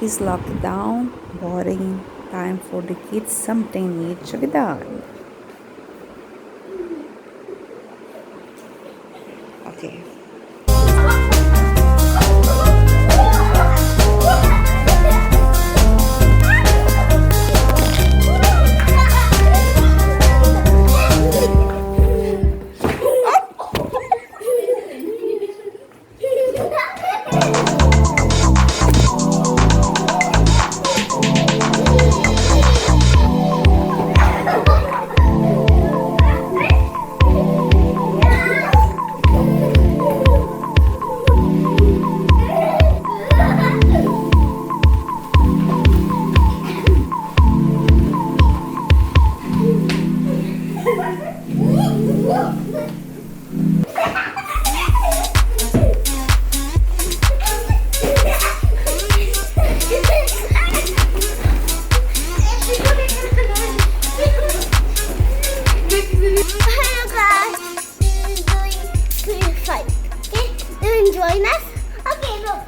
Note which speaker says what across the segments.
Speaker 1: is lockdown, boring time for the kids. Something needs to be done. Okay.
Speaker 2: Join us? Okay, look.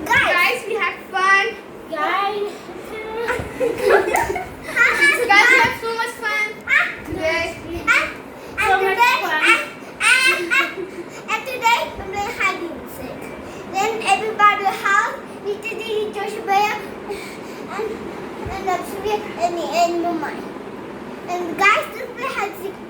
Speaker 3: Guys, we had fun.
Speaker 2: Guys.
Speaker 3: Guys, we had so much fun today.
Speaker 2: And today we're playing hide and seek. Then everybody house, Nita Joshua, and Lapsivia and Mumai. And guys, let's play hide and seek.